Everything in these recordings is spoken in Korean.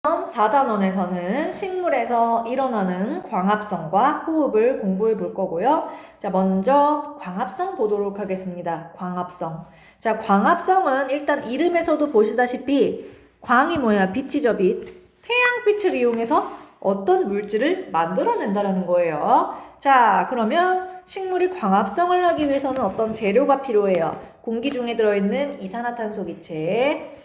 4단원에서는 식물에서 일어나는 광합성과 호흡을 공부해 볼 거고요. 자, 먼저 광합성 보도록 하겠습니다. 광합성. 자, 광합성은 일단 이름에서도 보시다시피 광이 뭐야? 빛이죠, 빛. 태양빛을 이용해서 어떤 물질을 만들어낸다는 거예요. 자, 그러면 식물이 광합성을 하기 위해서는 어떤 재료가 필요해요? 공기 중에 들어있는 이산화탄소 기체.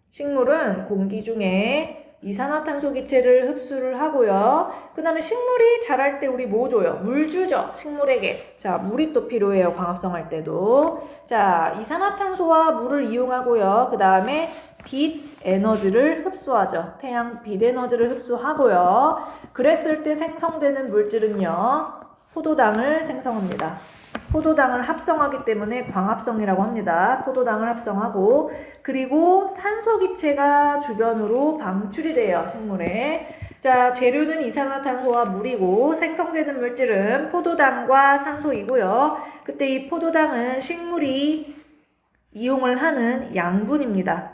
식물은 공기 중에 이산화탄소 기체를 흡수를 하고요. 그 다음에 식물이 자랄 때 우리 뭐 줘요? 물 주죠. 식물에게. 자, 물이 또 필요해요. 광합성 할 때도. 자, 이산화탄소와 물을 이용하고요. 그 다음에 빛 에너지를 흡수하죠. 태양 빛 에너지를 흡수하고요. 그랬을 때 생성되는 물질은요. 포도당을 생성합니다. 포도당을 합성하기 때문에 광합성이라고 합니다. 포도당을 합성하고, 그리고 산소 기체가 주변으로 방출이 돼요, 식물에. 자, 재료는 이산화탄소와 물이고 생성되는 물질은 포도당과 산소이고요. 그때 이 포도당은 식물이 이용을 하는 양분입니다.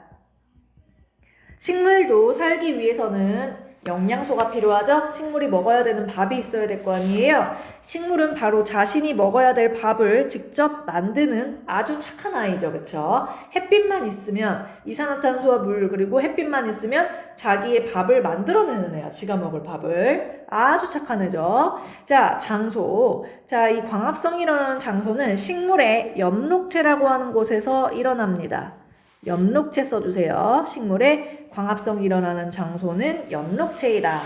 식물도 살기 위해서는 영양소가 필요하죠? 식물이 먹어야 되는 밥이 있어야 될 거 아니에요? 식물은 바로 자신이 먹어야 될 밥을 직접 만드는 아주 착한 아이죠. 그쵸? 햇빛만 있으면 이산화탄소와 물 그리고 햇빛만 있으면 자기의 밥을 만들어내는 애야. 지가 먹을 밥을. 아주 착한 애죠. 자, 장소. 자, 이 광합성이 일어나는 장소는 식물의 엽록체라고 하는 곳에서 일어납니다. 엽록체 써주세요. 식물의 광합성이 일어나는 장소는 엽록체이다.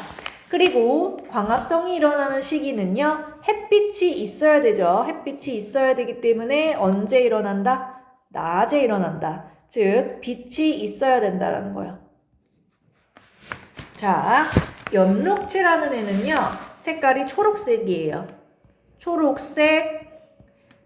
그리고 광합성이 일어나는 시기는요. 햇빛이 있어야 되죠. 햇빛이 있어야 되기 때문에 언제 일어난다? 낮에 일어난다. 즉 빛이 있어야 된다는 거예요. 자, 엽록체라는 애는요. 색깔이 초록색이에요. 초록색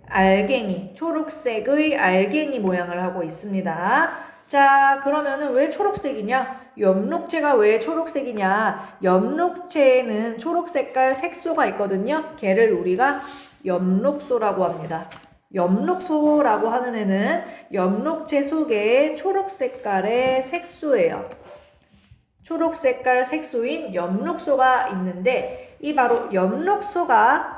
알갱이, 초록색의 알갱이 모양을 하고 있습니다. 자, 그러면은 왜 초록색이냐? 엽록체가 왜 초록색이냐? 엽록체에는 초록색깔 색소가 있거든요. 걔를 우리가 엽록소라고 합니다. 엽록소라고 하는 애는 엽록체 속에 초록색깔의 색소예요. 초록색깔 색소인 엽록소가 있는데 이 바로 엽록소가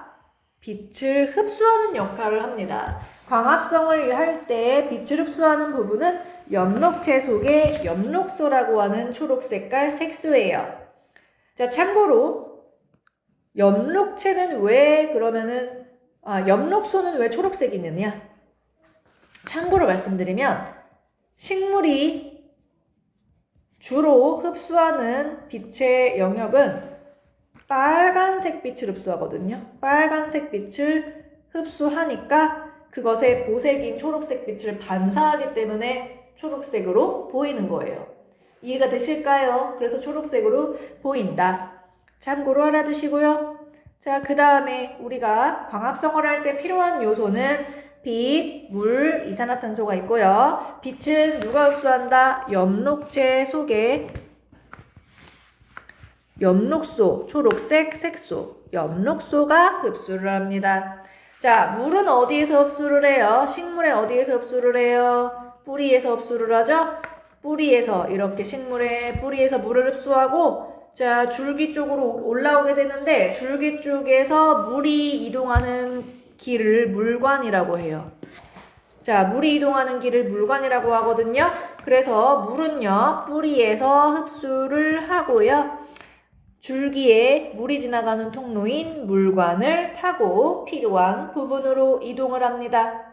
빛을 흡수하는 역할을 합니다. 광합성을 할 때 빛을 흡수하는 부분은 엽록체 속의 엽록소라고 하는 초록색깔 색소예요. 자, 참고로 엽록체는 왜 그러면은 엽록소는 왜 초록색이 있느냐? 참고로 말씀드리면 식물이 주로 흡수하는 빛의 영역은 빨간색 빛을 흡수하거든요. 빨간색 빛을 흡수하니까 그것의 보색인 초록색 빛을 반사하기 때문에 초록색으로 보이는 거예요. 이해가 되실까요? 그래서 초록색으로 보인다. 참고로 알아두시고요. 자, 그 다음에 우리가 광합성을 할 때 필요한 요소는 빛, 물, 이산화탄소가 있고요. 빛은 누가 흡수한다? 엽록체 속에 엽록소, 초록색 색소, 엽록소가 흡수를 합니다. 자, 물은 어디에서 흡수를 해요? 식물에 어디에서 흡수를 해요? 뿌리에서 흡수를 하죠? 뿌리에서 이렇게 식물의 뿌리에서 물을 흡수하고 자, 줄기 쪽으로 올라오게 되는데 줄기 쪽에서 물이 이동하는 길을 물관이라고 해요. 자, 물이 이동하는 길을 물관이라고 하거든요. 그래서 물은요, 뿌리에서 흡수를 하고요. 줄기에 물이 지나가는 통로인 물관을 타고 필요한 부분으로 이동을 합니다.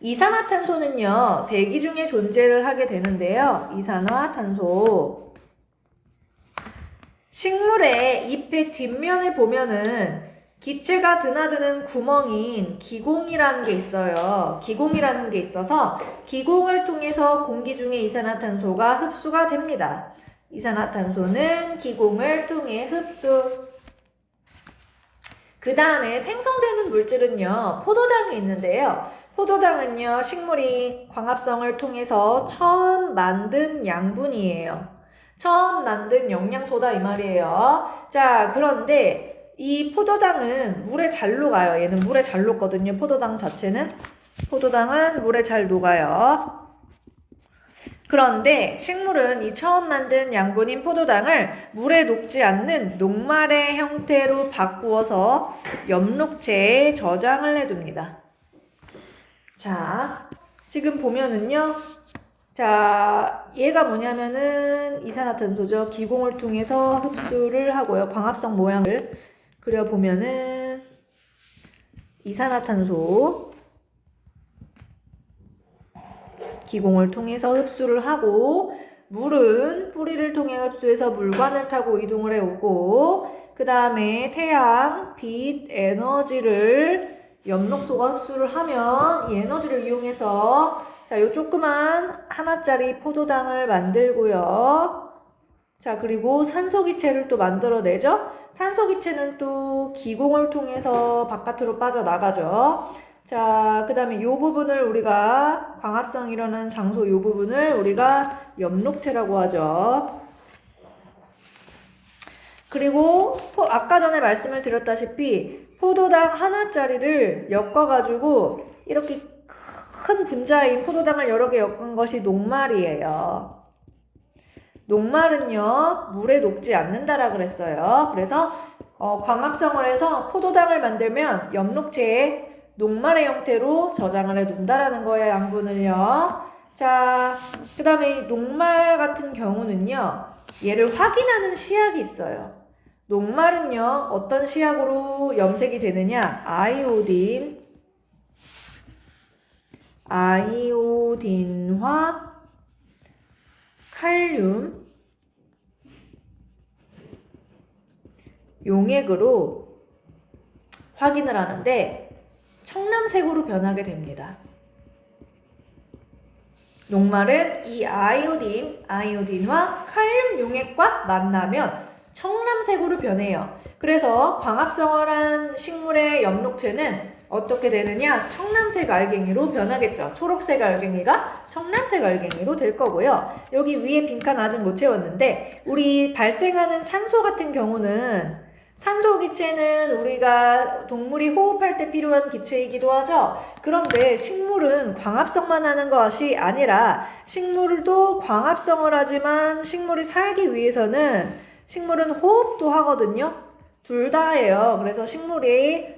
이산화탄소는요, 대기 중에 존재를 하게 되는데요. 이산화탄소. 식물의 잎의 뒷면에 보면은 기체가 드나드는 구멍인 기공이라는 게 있어요. 기공이라는 게 있어서 기공을 통해서 공기 중에 이산화탄소가 흡수가 됩니다. 이산화탄소는 기공을 통해 흡수. 그 다음에 생성되는 물질은요. 포도당이 있는데요. 포도당은요. 식물이 광합성을 통해서 처음 만든 양분이에요. 처음 만든 영양소다 이 말이에요. 자, 그런데 이 포도당은 물에 잘 녹아요. 얘는 물에 잘 녹거든요. 포도당 자체는. 포도당은 물에 잘 녹아요. 그런데 식물은 이 처음 만든 양분인 포도당을 물에 녹지 않는 녹말의 형태로 바꾸어서 엽록체에 저장을 해둡니다. 자, 지금 보면은요. 자, 얘가 뭐냐면은 이산화탄소죠. 기공을 통해서 흡수를 하고요. 광합성 모양을 그려보면은 이산화탄소 기공을 통해서 흡수를 하고, 물은 뿌리를 통해 흡수해서 물관을 타고 이동을 해오고, 그 다음에 태양, 빛, 에너지를 엽록소가 흡수를 하면 이 에너지를 이용해서 자, 요 조그만 하나짜리 포도당을 만들고요. 자, 그리고 산소기체를 또 만들어내죠. 산소기체는 또 기공을 통해서 바깥으로 빠져나가죠. 자, 그 다음에 요 부분을 우리가 광합성 일어나는 장소 요 부분을 우리가 엽록체라고 하죠. 그리고 아까 전에 말씀을 드렸다시피 포도당 하나짜리를 엮어가지고 이렇게 큰 분자인 포도당을 여러 개 엮은 것이 녹말이에요. 녹말은요, 물에 녹지 않는다라 그랬어요. 그래서 광합성을 해서 포도당을 만들면 엽록체에 녹말의 형태로 저장을 해둔다라는 거예요, 양분을요. 자, 그 다음에 녹말 같은 경우는요, 얘를 확인하는 시약이 있어요. 녹말은요, 어떤 시약으로 염색이 되느냐? 아이오딘화 칼륨 용액으로 확인을 하는데 청남색으로 변하게 됩니다. 녹말은 이 아이오딘화 칼륨 용액과 만나면 청남색으로 변해요. 그래서 광합성을 한 식물의 엽록체는 어떻게 되느냐? 청남색 알갱이로 변하겠죠. 초록색 알갱이가 청남색 알갱이로 될 거고요. 여기 위에 빈칸 아직 못 채웠는데 우리 발생하는 산소 같은 경우는 산소 기체는 우리가 동물이 호흡할 때 필요한 기체이기도 하죠. 그런데 식물은 광합성만 하는 것이 아니라 식물도 광합성을 하지만 식물이 살기 위해서는 식물은 호흡도 하거든요. 둘 다 해요. 그래서 식물의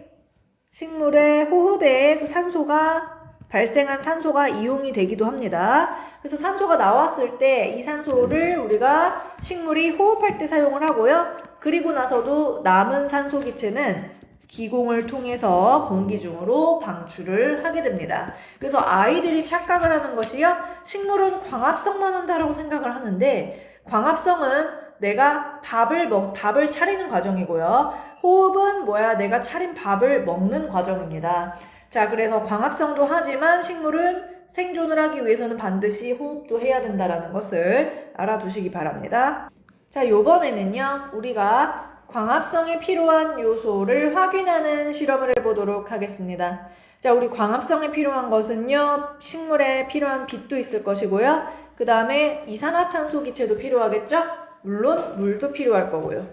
호흡에 산소가 발생한 산소가 이용이 되기도 합니다. 그래서 산소가 나왔을 때 이 산소를 우리가 식물이 호흡할 때 사용을 하고요. 그리고 나서도 남은 산소 기체는 기공을 통해서 공기 중으로 방출을 하게 됩니다. 그래서 아이들이 착각을 하는 것이요. 식물은 광합성만 한다라고 생각을 하는데 광합성은 내가 밥을 차리는 과정이고요. 호흡은 내가 차린 밥을 먹는 과정입니다. 자, 그래서 광합성도 하지만 식물은 생존을 하기 위해서는 반드시 호흡도 해야 된다는 것을 알아두시기 바랍니다. 자, 요번에는요, 우리가 광합성에 필요한 요소를 확인하는 실험을 해보도록 하겠습니다. 자, 우리 광합성에 필요한 것은요, 식물에 필요한 빛도 있을 것이고요. 그 다음에 이산화탄소 기체도 필요하겠죠? 물론 물도 필요할 거고요.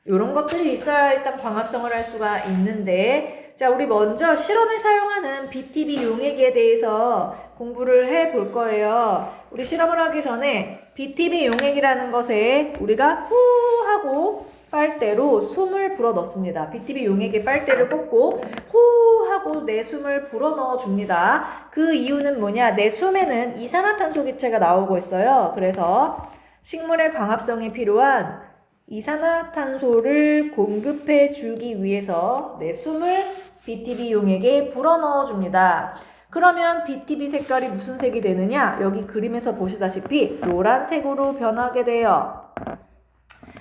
이런 것들이 있어야 일단 광합성을 할 수가 있는데, 자, 우리 먼저 실험에 사용하는 BTB 용액에 대해서 공부를 해볼 거예요. 우리 실험을 하기 전에 BTB 용액이라는 것에 우리가 후 하고 빨대로 숨을 불어 넣습니다. BTB 용액에 빨대를 꽂고 후 하고 내 숨을 불어 넣어 줍니다. 그 이유는 뭐냐? 내 숨에는 이산화탄소 기체가 나오고 있어요. 그래서 식물의 광합성에 필요한 이산화탄소를 공급해 주기 위해서 내 숨을 BTB 용액에 불어 넣어 줍니다. 그러면 BTB 색깔이 무슨 색이 되느냐? 여기 그림에서 보시다시피 노란색으로 변하게 돼요.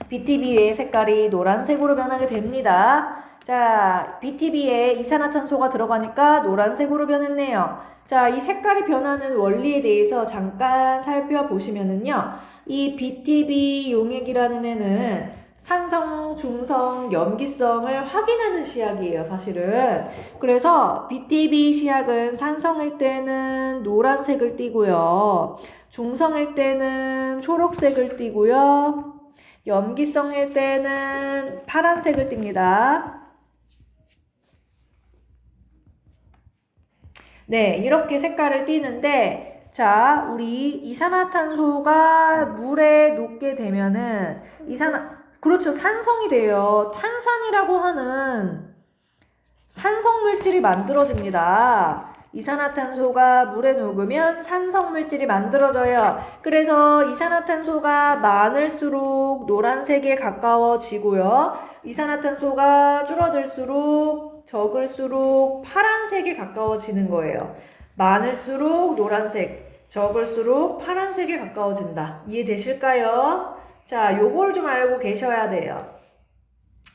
BTB의 색깔이 노란색으로 변하게 됩니다. 자, BTB에 이산화탄소가 들어가니까 노란색으로 변했네요. 자, 이 색깔이 변하는 원리에 대해서 잠깐 살펴보시면은요. 이 BTB 용액이라는 애는 산성, 중성, 염기성을 확인하는 시약이에요, 사실은. 그래서 BTB 시약은 산성일 때는 노란색을 띠고요. 중성일 때는 초록색을 띠고요. 염기성일 때는 파란색을 띱니다. 네, 이렇게 색깔을 띠는데 자, 우리 이산화탄소가 물에 녹게 되면은 그렇죠. 산성이 돼요. 탄산이라고 하는 산성물질이 만들어집니다. 이산화탄소가 물에 녹으면 산성물질이 만들어져요. 그래서 이산화탄소가 많을수록 노란색에 가까워지고요. 이산화탄소가 줄어들수록 적을수록 파란색에 가까워지는 거예요. 많을수록 노란색, 적을수록 파란색에 가까워진다. 이해되실까요? 자, 요걸 좀 알고 계셔야 돼요.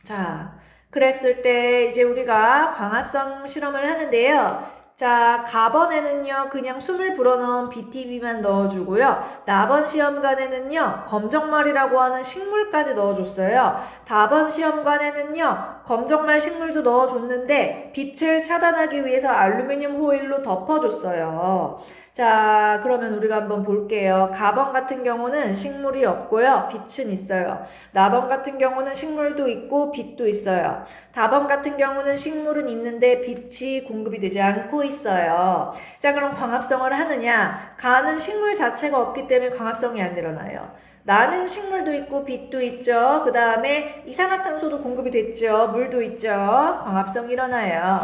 자, 그랬을 때 이제 우리가 광합성 실험을 하는데요. 자, 가번에는요, 그냥 숨을 불어넣은 BTB만 넣어주고요. 나번 시험관에는요, 검정말이라고 하는 식물까지 넣어줬어요. 다번 시험관에는요, 검정말 식물도 넣어줬는데, 빛을 차단하기 위해서 알루미늄 호일로 덮어줬어요. 자, 그러면 우리가 한번 볼게요. 가번 같은 경우는 식물이 없고요. 빛은 있어요. 나번 같은 경우는 식물도 있고 빛도 있어요. 다번 같은 경우는 식물은 있는데 빛이 공급이 되지 않고 있어요. 자, 그럼 광합성을 하느냐? 가는 식물 자체가 없기 때문에 광합성이 안 일어나요. 나는 식물도 있고 빛도 있죠. 그 다음에 이산화탄소도 공급이 됐죠. 물도 있죠. 광합성이 일어나요.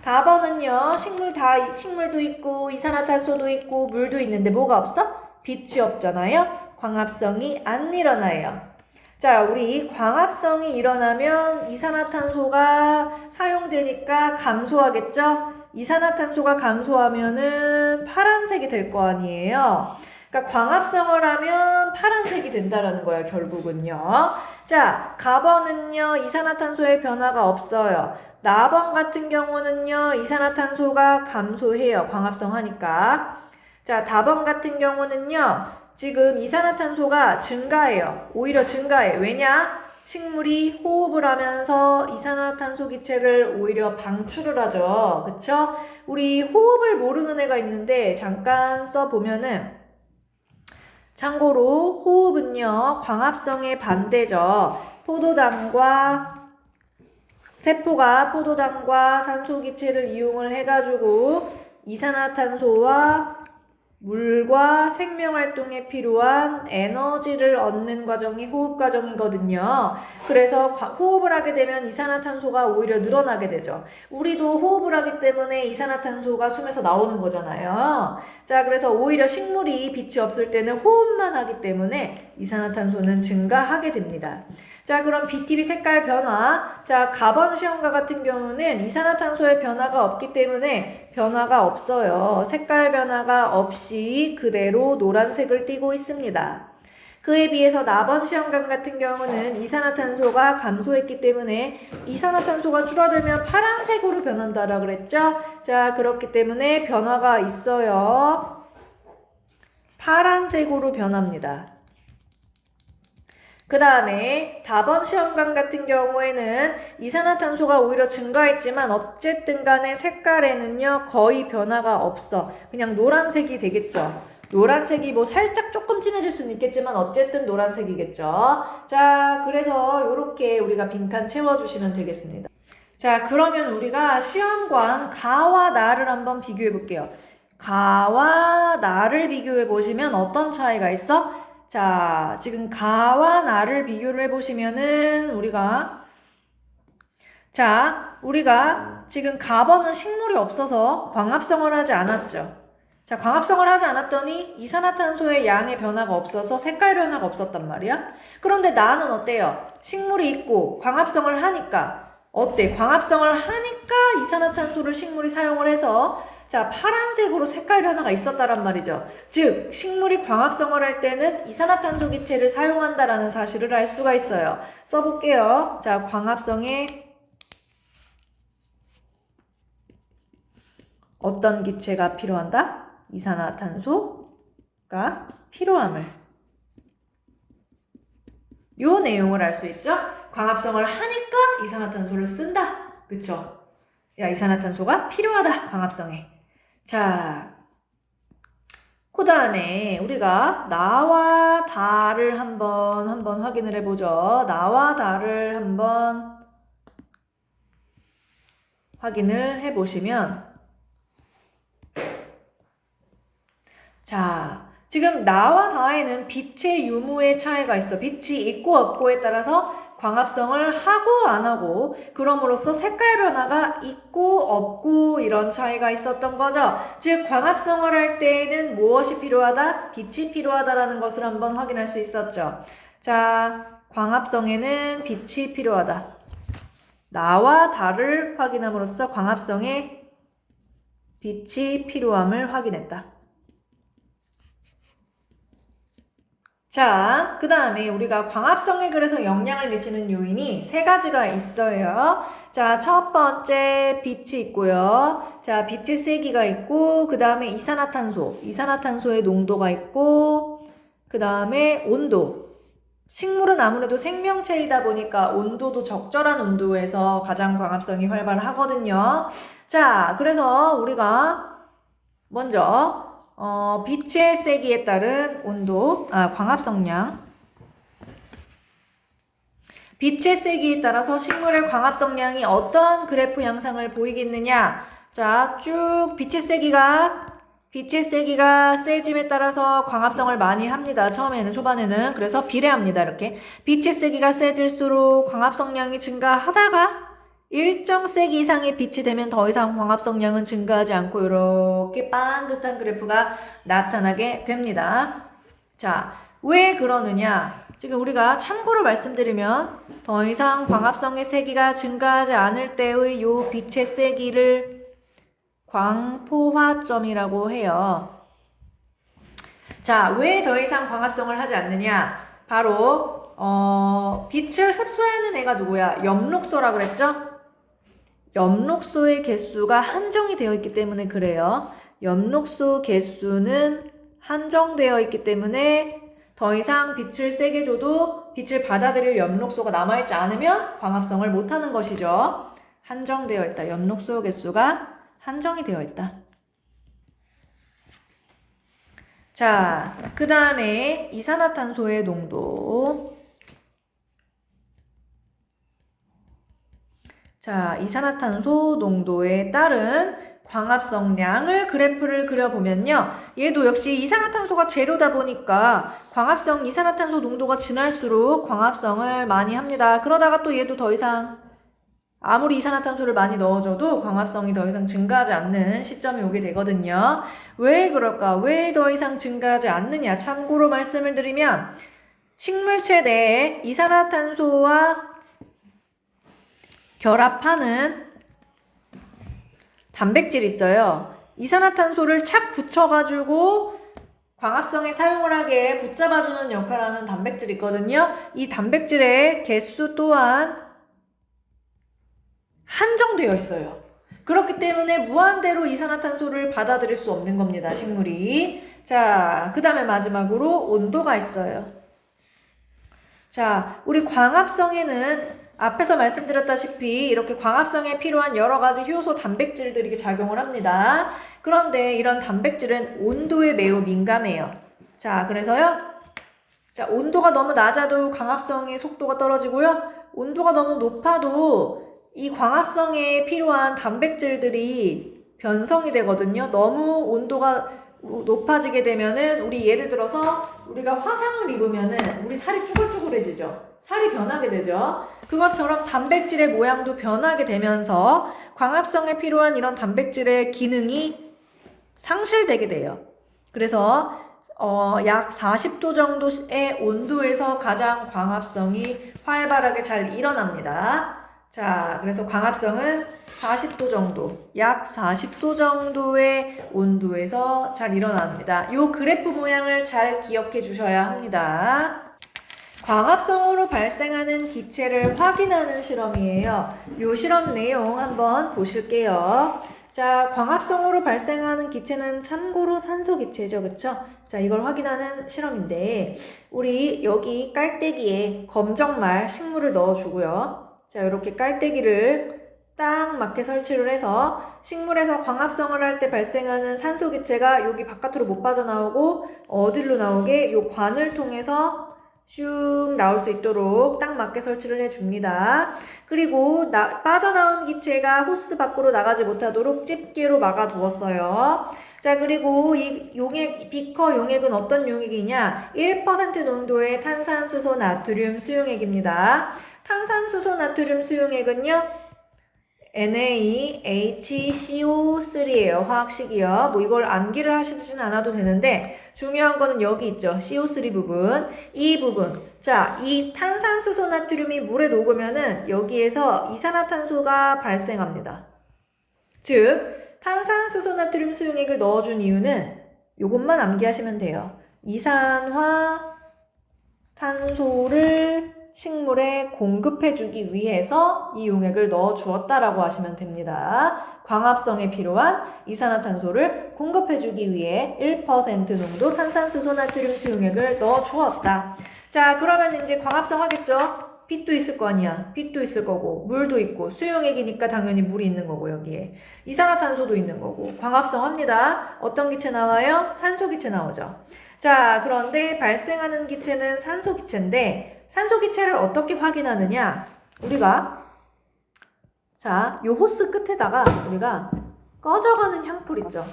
다번은요. 식물도 있고 이산화탄소도 있고 물도 있는데 뭐가 없어? 빛이 없잖아요. 광합성이 안 일어나요. 자, 우리 광합성이 일어나면 이산화탄소가 사용되니까 감소하겠죠? 이산화탄소가 감소하면은 파란색이 될 거 아니에요. 그러니까 광합성을 하면 파란색이 된다라는 거예요, 결국은요. 자, 가번은요, 이산화탄소의 변화가 없어요. 나번 같은 경우는요, 이산화탄소가 감소해요, 광합성 하니까. 자, 다번 같은 경우는요, 지금 이산화탄소가 증가해요. 오히려 증가해. 왜냐? 식물이 호흡을 하면서 이산화탄소 기체를 오히려 방출을 하죠. 그쵸? 우리 호흡을 모르는 애가 있는데 잠깐 써보면은 참고로 호흡은요, 광합성의 반대죠. 세포가 포도당과 산소기체를 이용을 해가지고 이산화탄소와 물과 생명활동에 필요한 에너지를 얻는 과정이 호흡 과정이거든요. 그래서 호흡을 하게 되면 이산화탄소가 오히려 늘어나게 되죠. 우리도 호흡을 하기 때문에 이산화탄소가 숨에서 나오는 거잖아요. 자, 그래서 오히려 식물이 빛이 없을 때는 호흡만 하기 때문에 이산화탄소는 증가하게 됩니다. 자, 그럼 BTB 색깔 변화. 자, 가번 시험과 같은 경우는 이산화탄소의 변화가 없기 때문에 변화가 없어요. 색깔 변화가 없이 그대로 노란색을 띠고 있습니다. 그에 비해서 나번 시험관 같은 경우는 이산화탄소가 감소했기 때문에 이산화탄소가 줄어들면 파란색으로 변한다라고 그랬죠? 자, 그렇기 때문에 변화가 있어요. 파란색으로 변합니다. 그 다음에 다번 시험관 같은 경우에는 이산화탄소가 오히려 증가했지만 어쨌든 간에 색깔에는요 거의 변화가 없어. 그냥 노란색이 되겠죠. 노란색이 뭐 살짝 조금 진해질 수는 있겠지만 어쨌든 노란색이겠죠. 자, 그래서 이렇게 우리가 빈칸 채워주시면 되겠습니다. 자, 그러면 우리가 시험관 가와 나를 한번 비교해 볼게요. 가와 나를 비교해 보시면 어떤 차이가 있어? 자, 지금 가와 나를 비교를 해보시면은 우리가 지금 가번은 식물이 없어서 광합성을 하지 않았죠. 자, 광합성을 하지 않았더니 이산화탄소의 양의 변화가 없어서 색깔 변화가 없었단 말이야. 그런데 나는 어때요? 식물이 있고 광합성을 하니까 어때? 광합성을 하니까 이산화탄소를 식물이 사용을 해서 자, 파란색으로 색깔 변화가 있었다란 말이죠. 즉, 식물이 광합성을 할 때는 이산화탄소 기체를 사용한다라는 사실을 알 수가 있어요. 써볼게요. 자, 광합성에 어떤 기체가 필요한다? 이산화탄소가 필요함을. 요 내용을 알 수 있죠? 광합성을 하니까 이산화탄소를 쓴다. 그쵸? 야, 이산화탄소가 필요하다. 광합성에. 자, 그 다음에 우리가 나와 다를 한번 확인을 해보죠. 나와 다를 한번 확인을 해보시면 자, 지금 나와 다에는 빛의 유무의 차이가 있어. 빛이 있고 없고에 따라서 광합성을 하고 안 하고, 그럼으로써 색깔 변화가 있고 없고 이런 차이가 있었던 거죠. 즉 광합성을 할 때에는 무엇이 필요하다? 빛이 필요하다라는 것을 한번 확인할 수 있었죠. 자, 광합성에는 빛이 필요하다. 나와 다를 확인함으로써 광합성에 빛이 필요함을 확인했다. 자, 그 다음에 우리가 광합성에 그래서 영향을 미치는 요인이 세 가지가 있어요. 자, 첫 번째 빛이 있고요. 자, 빛의 세기가 있고, 그 다음에 이산화탄소의 농도가 있고, 그 다음에 온도. 식물은 아무래도 생명체이다 보니까 온도도 적절한 온도에서 가장 광합성이 활발하거든요. 자, 그래서 우리가 먼저 빛의 세기에 따른 광합성량. 빛의 세기에 따라서 식물의 광합성량이 어떤 그래프 양상을 보이겠느냐. 자, 쭉 빛의 세기가 세짐에 따라서 광합성을 많이 합니다. 초반에는. 그래서 비례합니다. 이렇게. 빛의 세기가 세질수록 광합성량이 증가하다가 일정 세기 이상의 빛이 되면 더 이상 광합성량은 증가하지 않고 이렇게 반듯한 그래프가 나타나게 됩니다. 자, 왜 그러느냐? 지금 우리가 참고로 말씀드리면 더 이상 광합성의 세기가 증가하지 않을 때의 요 빛의 세기를 광포화점이라고 해요. 자, 왜 더 이상 광합성을 하지 않느냐? 바로 빛을 흡수하는 애가 누구야? 엽록소라 그랬죠? 엽록소의 개수가 한정이 되어 있기 때문에 그래요. 엽록소 개수는 한정되어 있기 때문에 더 이상 빛을 세게 줘도 빛을 받아들일 엽록소가 남아있지 않으면 광합성을 못하는 것이죠. 한정되어 있다. 엽록소 개수가 한정이 되어 있다. 자, 그 다음에 이산화탄소의 농도. 자, 이산화탄소 농도에 따른 광합성량을 그래프를 그려보면요. 얘도 역시 이산화탄소가 재료다 보니까 이산화탄소 농도가 진할수록 광합성을 많이 합니다. 그러다가 또 얘도 더 이상 아무리 이산화탄소를 많이 넣어줘도 광합성이 더 이상 증가하지 않는 시점이 오게 되거든요. 왜 그럴까? 왜 더 이상 증가하지 않느냐? 참고로 말씀을 드리면 식물체 내에 이산화탄소와 결합하는 단백질이 있어요. 이산화탄소를 착 붙여가지고 광합성에 사용을 하게 붙잡아주는 역할을 하는 단백질이 있거든요. 이 단백질의 개수 또한 한정되어 있어요. 그렇기 때문에 무한대로 이산화탄소를 받아들일 수 없는 겁니다, 식물이. 자, 그 다음에 마지막으로 온도가 있어요. 자, 우리 광합성에는 앞에서 말씀드렸다시피 이렇게 광합성에 필요한 여러 가지 효소 단백질들이 작용을 합니다. 그런데 이런 단백질은 온도에 매우 민감해요. 자, 그래서요. 자, 온도가 너무 낮아도 광합성의 속도가 떨어지고요. 온도가 너무 높아도 이 광합성에 필요한 단백질들이 변성이 되거든요. 너무 온도가 높아지게 되면은 우리 예를 들어서 우리가 화상을 입으면은 우리 살이 쭈글쭈글해지죠. 살이 변하게 되죠. 그것처럼 단백질의 모양도 변하게 되면서 광합성에 필요한 이런 단백질의 기능이 상실되게 돼요. 그래서 약 40도 정도의 온도에서 가장 광합성이 활발하게 잘 일어납니다. 자, 그래서 광합성은 40도 정도, 약 40도 정도의 온도에서 잘 일어납니다. 요 그래프 모양을 잘 기억해 주셔야 합니다. 광합성으로 발생하는 기체를 확인하는 실험이에요. 요 실험 내용 한번 보실게요. 자, 광합성으로 발생하는 기체는 참고로 산소 기체죠, 그쵸? 자, 이걸 확인하는 실험인데 우리 여기 깔때기에 검정말 식물을 넣어주고요. 자, 이렇게 깔때기를 딱 맞게 설치를 해서 식물에서 광합성을 할 때 발생하는 산소 기체가 여기 바깥으로 못 빠져나오고 어디로 나오게 요 관을 통해서 슉 나올 수 있도록 딱 맞게 설치를 해줍니다. 그리고 빠져나온 기체가 호스 밖으로 나가지 못하도록 집게로 막아두었어요. 자, 그리고 이 용액, 비커 용액은 어떤 용액이냐? 1% 농도의 탄산수소 나트륨 수용액입니다. 탄산수소 나트륨 수용액은요, NaHCO3예요. 화학식이요. 뭐 이걸 암기를 하시진 않아도 되는데 중요한 거는 여기 있죠. CO3 부분. 이 부분. 자, 이 탄산수소 나트륨이 물에 녹으면은 여기에서 이산화탄소가 발생합니다. 즉, 탄산수소 나트륨 수용액을 넣어준 이유는 이것만 암기하시면 돼요. 이산화탄소를 식물에 공급해주기 위해서 이 용액을 넣어 주었다라고 하시면 됩니다. 광합성에 필요한 이산화탄소를 공급해주기 위해 1% 농도 탄산수소 나트륨 수용액을 넣어 주었다. 자, 그러면 이제 광합성 하겠죠? 빛도 있을 거 아니야. 빛도 있을 거고, 물도 있고, 수용액이니까 당연히 물이 있는 거고, 여기에. 이산화탄소도 있는 거고, 광합성 합니다. 어떤 기체 나와요? 산소 기체 나오죠. 자, 그런데 발생하는 기체는 산소 기체인데, 산소 기체를 어떻게 확인하느냐? 우리가 자, 요 호스 끝에다가 우리가 꺼져가는 향풀 있죠?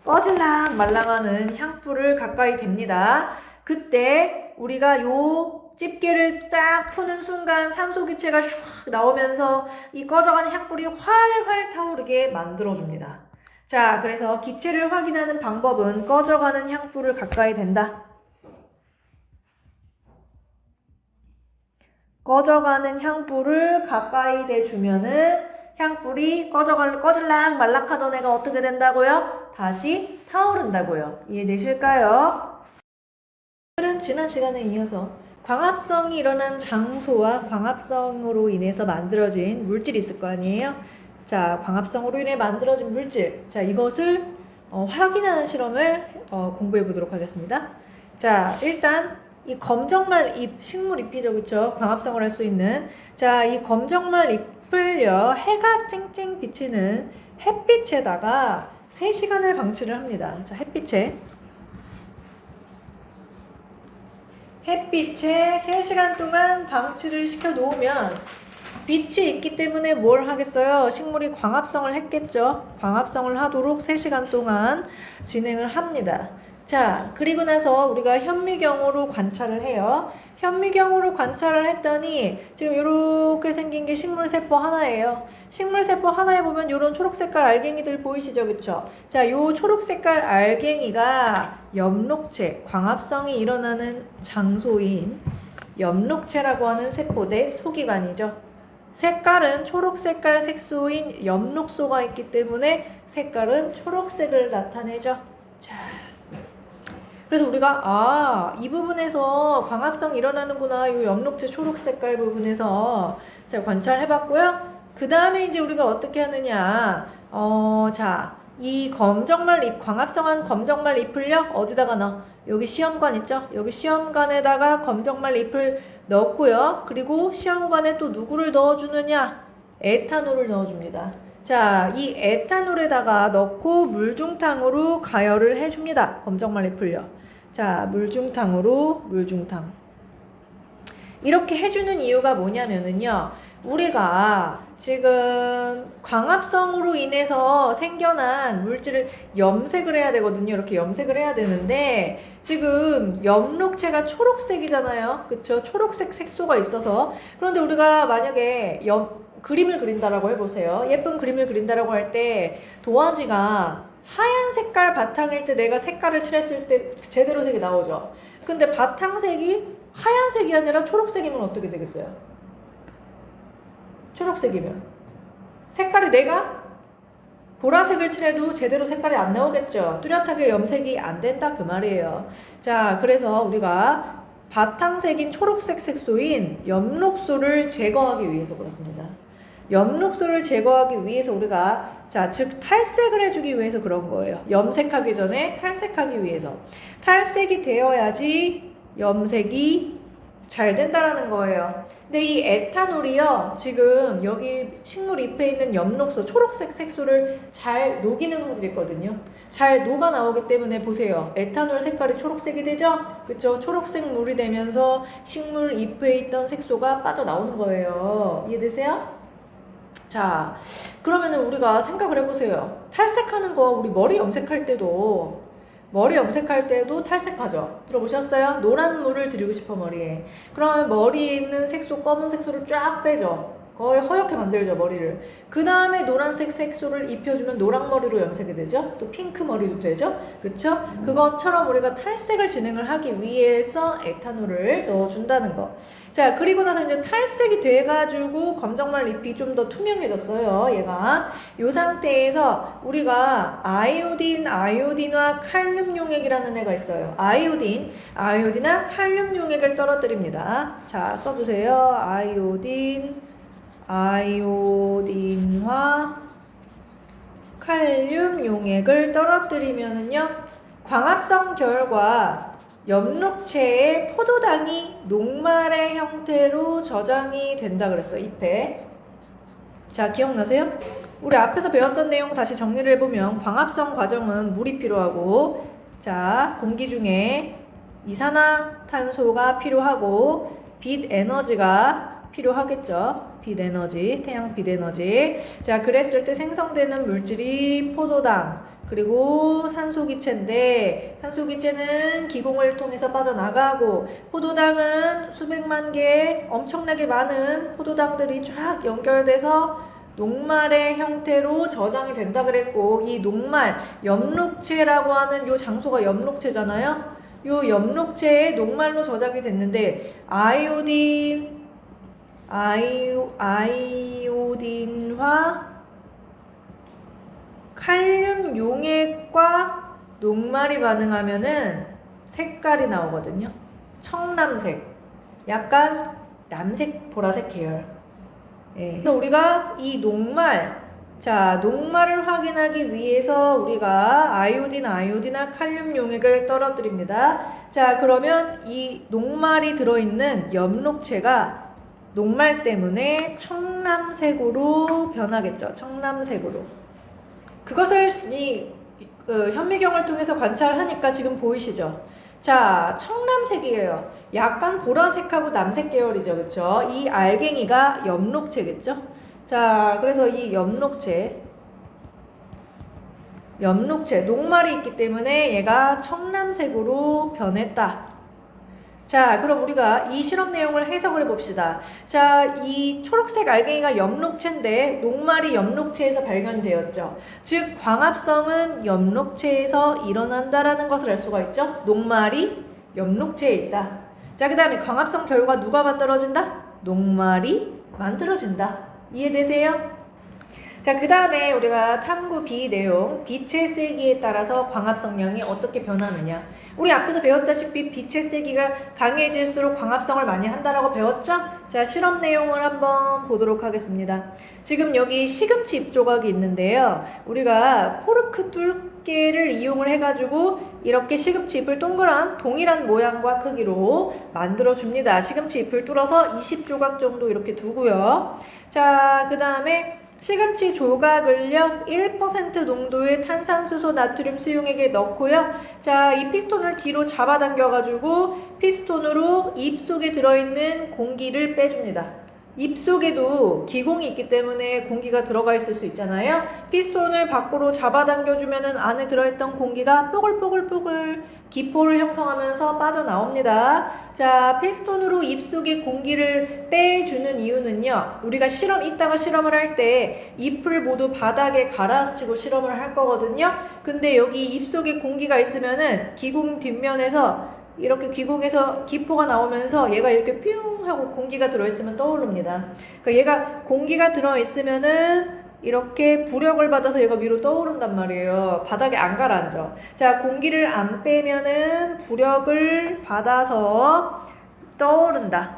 꺼질랑 말랑하는 향풀을 가까이 댑니다. 그때 우리가 요 집게를 쫙 푸는 순간 산소 기체가 슉 나오면서 이 꺼져가는 향풀이 활활 타오르게 만들어줍니다. 자, 그래서 기체를 확인하는 방법은 꺼져가는 향풀을 가까이 댄다. 꺼져가는 향불을 가까이 대주면은 향불이 꺼질랑 말락하던 애가 어떻게 된다고요? 다시 타오른다고요. 이해되실까요? 오늘은 지난 시간에 이어서 광합성이 일어난 장소와 광합성으로 인해서 만들어진 물질이 있을 거 아니에요? 자, 광합성으로 인해 만들어진 물질. 자, 이것을 확인하는 실험을 공부해 보도록 하겠습니다. 자, 일단 이 검정말 잎, 식물 잎이죠, 그쵸? 광합성을 할 수 있는. 자, 이 검정말 잎을요, 해가 쨍쨍 비치는 햇빛에다가 3시간을 방치를 합니다. 자, 햇빛에 3시간 동안 방치를 시켜 놓으면 빛이 있기 때문에 뭘 하겠어요? 식물이 광합성을 했겠죠? 광합성을 하도록 3시간 동안 진행을 합니다. 자, 그리고 나서 우리가 현미경으로 관찰을 해요. 현미경으로 관찰을 했더니 지금 이렇게 생긴 게 식물세포 하나예요. 식물세포 하나에 보면 이런 초록색깔 알갱이들 보이시죠? 그쵸? 자, 요 초록색깔 알갱이가 엽록체, 광합성이 일어나는 장소인 엽록체라고 하는 세포대 소기관이죠. 색깔은 초록색깔 색소인 엽록소가 있기 때문에 색깔은 초록색을 나타내죠. 자, 그래서 우리가 이 부분에서 광합성 일어나는구나. 이 엽록체 초록 색깔 부분에서 자, 관찰해봤고요. 그 다음에 이제 우리가 어떻게 하느냐. 자, 이 검정말 잎, 광합성한 검정말 잎을요, 어디다가 넣어? 여기 시험관 있죠? 여기 시험관에다가 검정말 잎을 넣고요. 그리고 시험관에 또 누구를 넣어주느냐? 에탄올을 넣어줍니다. 자, 이 에탄올에다가 넣고 물중탕으로 가열을 해줍니다. 검정말 잎을요. 자, 물중탕으로 물중탕. 이렇게 해주는 이유가 뭐냐면은요, 우리가 지금 광합성으로 인해서 생겨난 물질을 염색을 해야 되거든요. 이렇게 염색을 해야 되는데 지금 엽록체가 초록색이잖아요. 그쵸? 초록색 색소가 있어서. 그런데 우리가 만약에 그림을 그린다라고 해보세요. 예쁜 그림을 그린다라고 할 때 도화지가 하얀 색깔 바탕일 때 내가 색깔을 칠했을 때 제대로 색이 나오죠. 근데 바탕색이 하얀색이 아니라 초록색이면 어떻게 되겠어요? 초록색이면 색깔이 내가 보라색을 칠해도 제대로 색깔이 안 나오겠죠. 뚜렷하게 염색이 안 된다 그 말이에요. 자, 그래서 우리가 바탕색인 초록색 색소인 엽록소를 제거하기 위해서 그렇습니다. 엽록소를 제거하기 위해서 우리가 즉 탈색을 해주기 위해서 그런 거예요. 염색하기 전에 탈색하기 위해서. 탈색이 되어야지 염색이 잘 된다라는 거예요. 근데 이 에탄올이요, 지금 여기 식물 잎에 있는 엽록소, 초록색 색소를 잘 녹이는 성질이 있거든요. 잘 녹아 나오기 때문에 보세요. 에탄올 색깔이 초록색이 되죠? 그쵸? 초록색 물이 되면서 식물 잎에 있던 색소가 빠져나오는 거예요. 이해되세요? 자, 그러면은 우리가 생각을 해보세요. 탈색하는 거, 우리 머리 염색할 때도 탈색하죠. 들어보셨어요? 노란 물을 들이고 싶어, 머리에. 그러면 머리에 있는 색소, 검은 색소를 쫙 빼죠. 거의 허옇게 만들죠, 머리를. 그 다음에 노란색 색소를 입혀주면 노랑머리로 염색이 되죠. 또 핑크머리도 되죠. 그쵸? 그것처럼 우리가 탈색을 진행을 하기 위해서 에탄올을 넣어준다는 거. 자, 그리고 나서 이제 탈색이 돼가지고 검정말 잎이 좀 더 투명해졌어요, 얘가. 이 상태에서 우리가 아이오딘과 칼륨 용액이라는 애가 있어요. 아이오딘과 칼륨 용액을 떨어뜨립니다. 자, 써주세요. 아이오딘과 칼륨 용액을 떨어뜨리면은요, 광합성 결과 엽록체의 포도당이 녹말의 형태로 저장이 된다 그랬어, 잎에. 자, 기억나세요? 우리 앞에서 배웠던 내용 다시 정리를 해보면 광합성 과정은 물이 필요하고, 자, 공기 중에 이산화탄소가 필요하고 빛 에너지가 필요하겠죠. 빛 에너지, 태양 빛 에너지. 자, 그랬을 때 생성되는 물질이 포도당, 그리고 산소기체인데, 산소기체는 기공을 통해서 빠져나가고, 포도당은 수백만 개의 엄청나게 많은 포도당들이 쫙 연결돼서 녹말의 형태로 저장이 된다 그랬고, 이 녹말, 엽록체라고 하는 요 장소가 엽록체잖아요. 요 엽록체에 녹말로 저장이 됐는데, 아이오딘과 칼륨 용액과 녹말이 반응하면은 색깔이 나오거든요. 청남색, 약간 남색, 보라색 계열. 예. 그래서 우리가 이 녹말을 확인하기 위해서 우리가 아이오딘과 칼륨 용액을 떨어뜨립니다. 자, 그러면 이 녹말이 들어있는 엽록체가 녹말 때문에 청남색으로 변하겠죠. 청남색으로. 그것을 현미경을 통해서 관찰하니까 지금 보이시죠? 자, 청남색이에요. 약간 보라색하고 남색 계열이죠. 그쵸? 이 알갱이가 엽록체겠죠? 자, 그래서 이 엽록체, 녹말이 있기 때문에 얘가 청남색으로 변했다. 자, 그럼 우리가 이 실험 내용을 해석을 해봅시다. 자, 이 초록색 알갱이가 엽록체인데 녹말이 엽록체에서 발견이 되었죠. 즉, 광합성은 엽록체에서 일어난다라는 것을 알 수가 있죠. 녹말이 엽록체에 있다. 자, 그 다음에 광합성 결과 누가 만들어진다? 녹말이 만들어진다. 이해되세요? 자, 그 다음에 우리가 탐구 B 내용, 빛의 세기에 따라서 광합성량이 어떻게 변하느냐. 우리 앞에서 배웠다시피 빛의 세기가 강해질수록 광합성을 많이 한다라고 배웠죠? 자, 실험 내용을 한번 보도록 하겠습니다. 지금 여기 시금치 잎 조각이 있는데요. 우리가 코르크 뚫개를 이용을 해가지고 이렇게 시금치 잎을 동일한 모양과 크기로 만들어줍니다. 시금치 잎을 뚫어서 20조각 정도 이렇게 두고요. 자, 그 다음에 시금치 조각을요 1% 농도의 탄산수소 나트륨 수용액에 넣고요. 자, 이 피스톤을 뒤로 잡아당겨가지고 피스톤으로 잎 속에 들어있는 공기를 빼줍니다. 잎 속에도 기공이 있기 때문에 공기가 들어가 있을 수 있잖아요. 피스톤을 밖으로 잡아당겨주면은 안에 들어있던 공기가 뽀글뽀글뽀글 기포를 형성하면서 빠져나옵니다. 자, 피스톤으로 잎 속에 공기를 빼주는 이유는요. 우리가 이따가 실험을 할 때 잎을 모두 바닥에 가라앉히고 실험을 할 거거든요. 근데 여기 잎 속에 공기가 있으면은 기공 뒷면에서 이렇게 기공에서 기포가 나오면서 얘가 이렇게 뿅 하고 공기가 들어있으면 떠오릅니다. 그러니까 얘가 공기가 들어있으면은 이렇게 부력을 받아서 얘가 위로 떠오른단 말이에요. 바닥에 안 가라앉아. 자, 공기를 안 빼면은 부력을 받아서 떠오른다.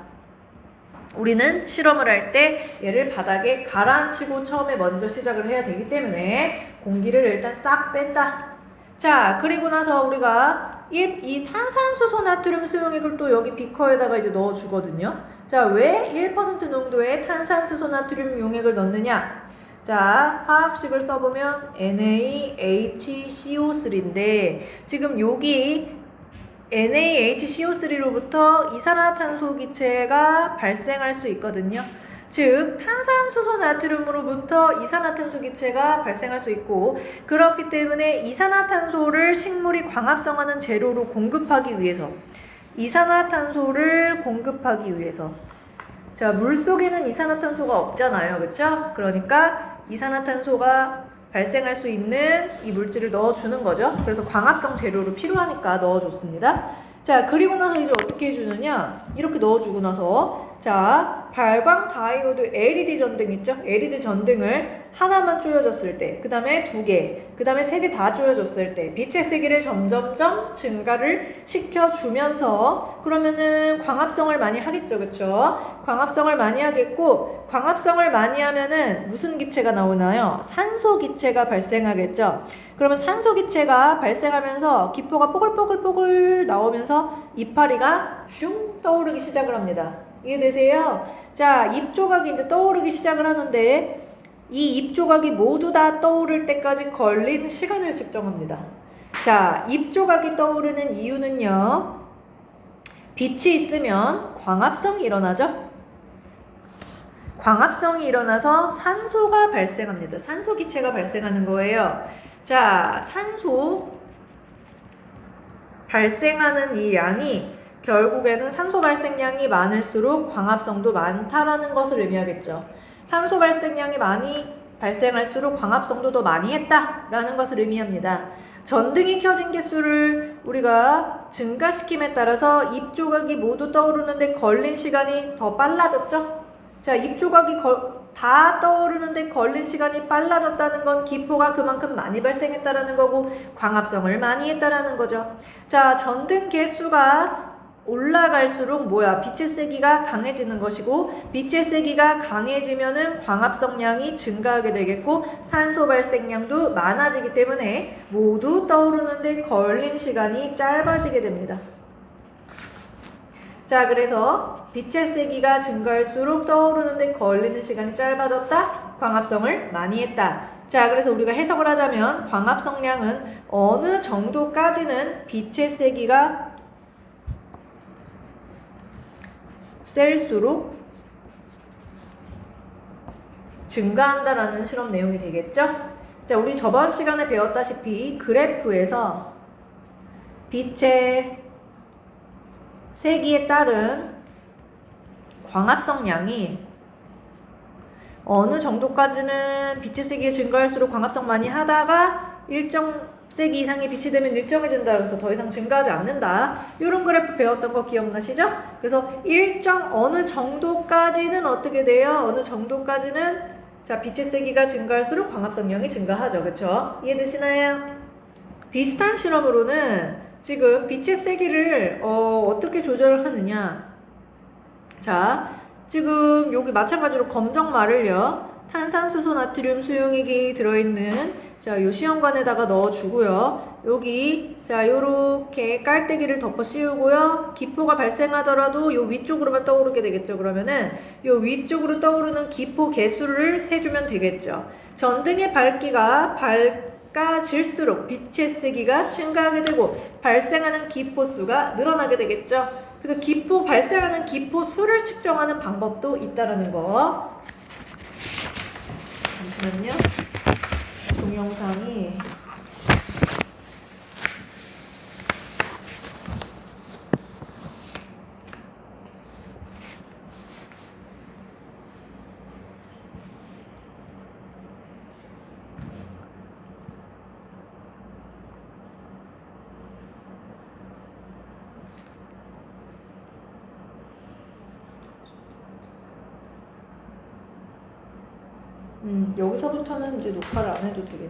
우리는 실험을 할 때 얘를 바닥에 가라앉히고 처음에 먼저 시작을 해야 되기 때문에 공기를 일단 싹 뺀다. 자, 그리고 나서 우리가 이 탄산수소 나트륨 수용액을 또 여기 비커에다가 이제 넣어주거든요. 자, 왜 1% 농도의 탄산수소 나트륨 용액을 넣느냐? 자, 화학식을 써보면 NaHCO3인데 지금 여기 NaHCO3로부터 이산화탄소 기체가 발생할 수 있거든요. 즉 탄산수소 나트륨으로부터 이산화탄소 기체가 발생할 수 있고, 그렇기 때문에 이산화탄소를 식물이 광합성하는 재료로 공급하기 위해서 자, 물속에는 이산화탄소가 없잖아요. 그렇죠? 그러니까 이산화탄소가 발생할 수 있는 이 물질을 넣어주는 거죠. 그래서 광합성 재료로 필요하니까 넣어줬습니다. 자, 그리고 나서 이제 어떻게 해주느냐? 이렇게 넣어주고 나서 자, 발광 다이오드 LED 전등 있죠? LED 전등을 하나만 쪼여줬을 때, 그 다음에 2개, 그 다음에 3개 다 쪼여줬을 때 빛의 세기를 점점점 증가를 시켜주면서 그러면은 광합성을 많이 하겠죠. 그쵸? 광합성을 많이 하겠고, 광합성을 많이 하면은 무슨 기체가 나오나요? 산소 기체가 발생하겠죠. 그러면 산소 기체가 발생하면서 기포가 뽀글뽀글뽀글 나오면서 이파리가 슝 떠오르기 시작을 합니다. 이해되세요? 자, 잎조각이 이제 떠오르기 시작을 하는데 이 잎조각이 모두 다 떠오를 때까지 걸린 시간을 측정합니다. 자, 잎조각이 떠오르는 이유는요, 빛이 있으면 광합성이 일어나죠? 광합성이 일어나서 산소가 발생합니다. 산소 기체가 발생하는 거예요. 자, 산소 발생하는 이 양이 결국에는 산소 발생량이 많을수록 광합성도 많다라는 것을 의미하겠죠. 산소 발생량이 많이 발생할수록 광합성도 더 많이 했다라는 것을 의미합니다. 전등이 켜진 개수를 우리가 증가시킴에 따라서 잎조각이 모두 떠오르는데 걸린 시간이 더 빨라졌죠? 자, 잎조각이 다 떠오르는데 걸린 시간이 빨라졌다는 건 기포가 그만큼 많이 발생했다라는 거고 광합성을 많이 했다라는 거죠. 자, 전등 개수가 올라갈수록 빛의 세기가 강해지는 것이고, 빛의 세기가 강해지면은 광합성량이 증가하게 되겠고 산소 발생량도 많아지기 때문에 모두 떠오르는데 걸린 시간이 짧아지게 됩니다. 자, 그래서 빛의 세기가 증가할수록 떠오르는데 걸리는 시간이 짧아졌다, 광합성을 많이 했다. 자, 그래서 우리가 해석을 하자면 광합성량은 어느 정도까지는 빛의 세기가 셀수록 증가한다라는 실험 내용이 되겠죠? 자, 우리 저번 시간에 배웠다시피 그래프에서 빛의 세기에 따른 광합성량이 어느 정도까지는 빛의 세기가 증가할수록 광합성 많이 하다가 일정 세기 이상의 빛이 되면 일정해진다. 그래서 더 이상 증가하지 않는다. 이런 그래프 배웠던 거 기억나시죠? 그래서 어느 정도까지는 어떻게 돼요? 어느 정도까지는 자, 빛의 세기가 증가할수록 광합성량이 증가하죠. 그렇죠? 이해되시나요? 비슷한 실험으로는 지금 빛의 세기를 어떻게 조절하느냐. 자, 지금 여기 마찬가지로 검정말을요, 탄산수소 나트륨 수용액이 들어있는 자, 요 시험관에다가 넣어주고요. 여기 자, 요렇게 깔때기를 덮어 씌우고요. 기포가 발생하더라도 요 위쪽으로만 떠오르게 되겠죠. 그러면은 요 위쪽으로 떠오르는 기포 개수를 세주면 되겠죠. 전등의 밝기가 밝아질수록 빛의 세기가 증가하게 되고 발생하는 기포 수가 늘어나게 되겠죠. 그래서 발생하는 기포 수를 측정하는 방법도 있다라는 거. 잠시만요. 동영상이 여기서부터는 이제 녹화를 안 해도 되겠네.